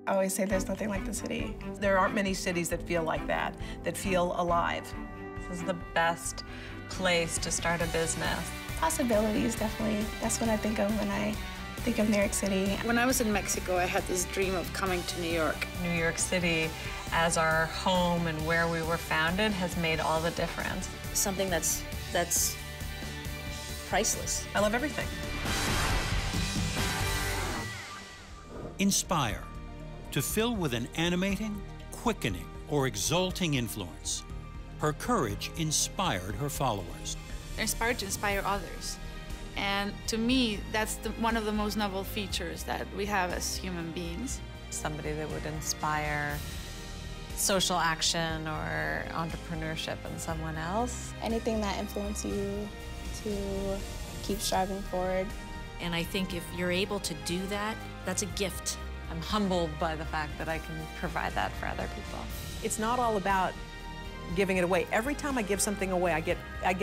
I always say there's nothing like the city. There aren't many cities that feel like that feel alive. This is the best place to start a business. Possibilities, definitely. That's what I think of when I think of New York City. When I was in Mexico, I had this dream of coming to New York. New York City, as our home and where we were founded, has made all the difference. Something that's priceless. I love everything. Inspire, to fill with an animating, quickening, or exalting influence. Her courage inspired her followers. They're inspired to inspire others. And to me, that's one of the most noble features that we have as human beings. Somebody that would inspire social action or entrepreneurship in someone else. Anything that influences you to keep striving forward. And I think if you're able to do that, that's a gift. I'm humbled by the fact that I can provide that for other people. It's not all about giving it away. Every time I give something away, I get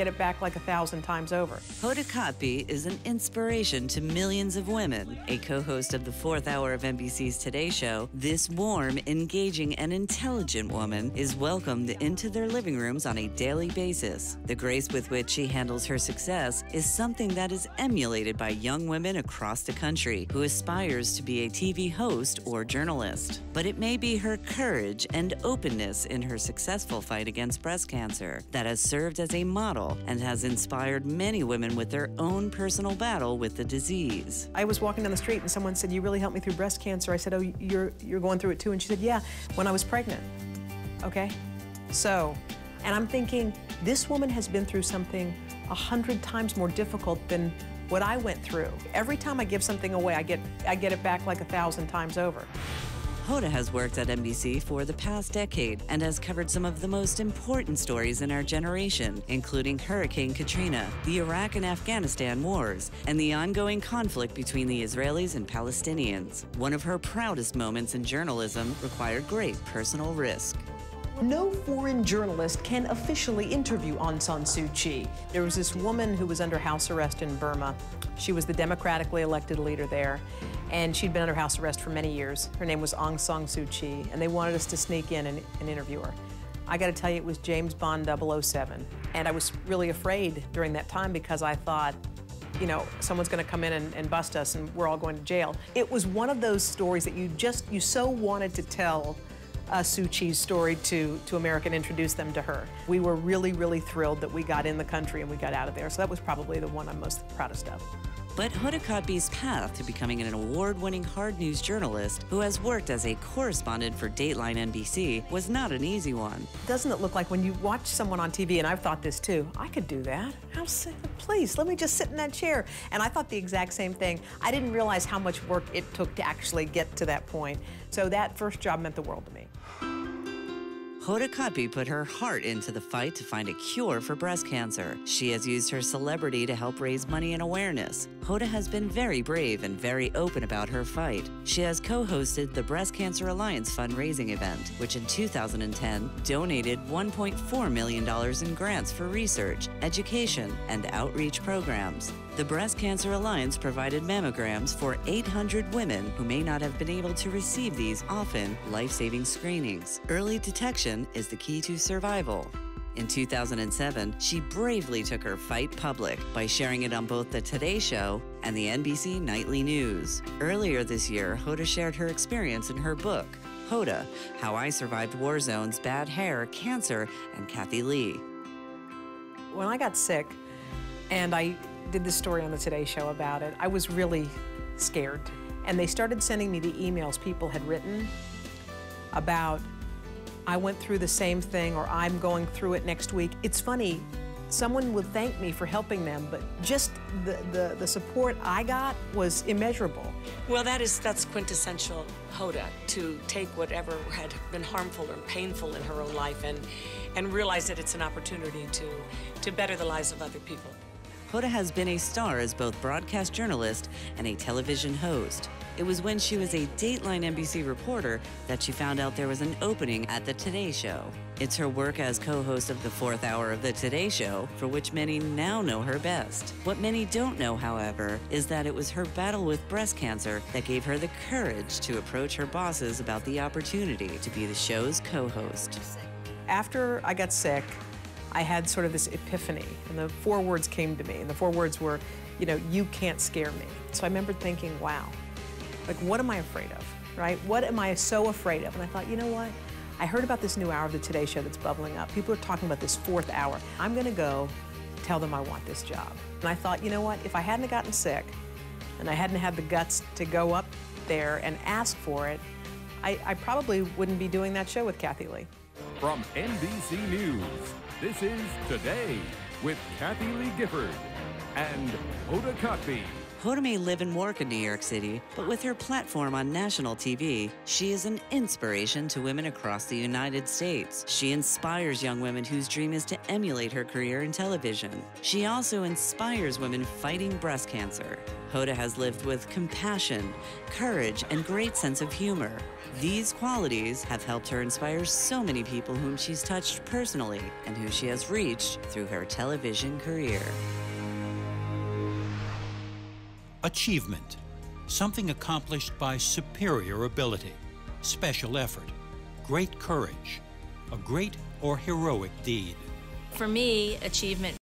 it back like 1,000 times over. Hoda Kotb is an inspiration to millions of women. A co-host of the 4th hour of NBC's Today Show, this warm, engaging, and intelligent woman is welcomed into their living rooms on a daily basis. The grace with which she handles her success is something that is emulated by young women across the country who aspires to be a TV host or journalist. But it may be her courage and openness in her successful fight against breast cancer that has served as a model and has inspired many women with their own personal battle with the disease. I was walking down the street and someone said, "You really helped me through breast cancer." I said, "Oh, you're going through it too?" And she said, "Yeah, when I was pregnant." Okay? So, and I'm thinking, this woman has been through something 100 times more difficult than what I went through. Every time I give something away, I get it back like 1,000 times over. Hoda has worked at NBC for the past decade and has covered some of the most important stories in our generation, including Hurricane Katrina, the Iraq and Afghanistan wars, and the ongoing conflict between the Israelis and Palestinians. One of her proudest moments in journalism required great personal risk. No foreign journalist can officially interview Aung San Suu Kyi. There was this woman who was under house arrest in Burma. She was the democratically elected leader there, and she'd been under house arrest for many years. Her name was Aung San Suu Kyi, and they wanted us to sneak in and interview her. I gotta tell you, it was James Bond 007, and I was really afraid during that time because I thought, you know, someone's gonna come in and bust us and we're all going to jail. It was one of those stories that you so wanted to tell Suu Kyi's story to America and introduce them to her. We were really, really thrilled that we got in the country and we got out of there. So that was probably the one I'm most proudest of. But Hoda Kotb's path to becoming an award-winning hard news journalist who has worked as a correspondent for Dateline NBC was not an easy one. Doesn't it look like when you watch someone on TV, and I've thought this too, I could do that. Please, let me just sit in that chair. And I thought the exact same thing. I didn't realize how much work it took to actually get to that point. So that first job meant the world to me. Hoda Kotb put her heart into the fight to find a cure for breast cancer. She has used her celebrity to help raise money and awareness. Hoda has been very brave and very open about her fight. She has co-hosted the Breast Cancer Alliance fundraising event, which in 2010 donated $1.4 million in grants for research, education, and outreach programs. The Breast Cancer Alliance provided mammograms for 800 women who may not have been able to receive these often life-saving screenings. Early detection is the key to survival. In 2007, she bravely took her fight public by sharing it on both the Today Show and the NBC Nightly News. Earlier this year, Hoda shared her experience in her book, Hoda, How I Survived War Zones, Bad Hair, Cancer, and Kathy Lee. When I got sick, and I did this story on the Today Show about it, I was really scared. And they started sending me the emails people had written about, I went through the same thing, or I'm going through it next week. It's funny, someone would thank me for helping them, but just the support I got was immeasurable. Well, that's quintessential Hoda, to take whatever had been harmful or painful in her own life and realize that it's an opportunity to better the lives of other people. Hoda has been a star as both broadcast journalist and a television host. It was when she was a Dateline NBC reporter that she found out there was an opening at The Today Show. It's her work as co-host of the 4th hour of The Today Show, for which many now know her best. What many don't know, however, is that it was her battle with breast cancer that gave her the courage to approach her bosses about the opportunity to be the show's co-host. After I got sick, I had sort of this epiphany, and the 4 words came to me, and the 4 words were, you know, you can't scare me. So I remember thinking, wow, like, what am I afraid of, right? What am I so afraid of? And I thought, you know what? I heard about this new hour of the Today Show that's bubbling up. People are talking about this 4th hour. I'm gonna go tell them I want this job. And I thought, you know what? If I hadn't gotten sick, and I hadn't had the guts to go up there and ask for it, I probably wouldn't be doing that show with Kathy Lee. From NBC News, this is Today with Kathy Lee Gifford and Hoda Kotb. Hoda may live and work in New York City, but with her platform on national TV, she is an inspiration to women across the United States. She inspires young women whose dream is to emulate her career in television. She also inspires women fighting breast cancer. Hoda has lived with compassion, courage, and great sense of humor. These qualities have helped her inspire so many people whom she's touched personally and who she has reached through her television career. Achievement, something accomplished by superior ability, special effort, great courage, a great or heroic deed. For me, achievement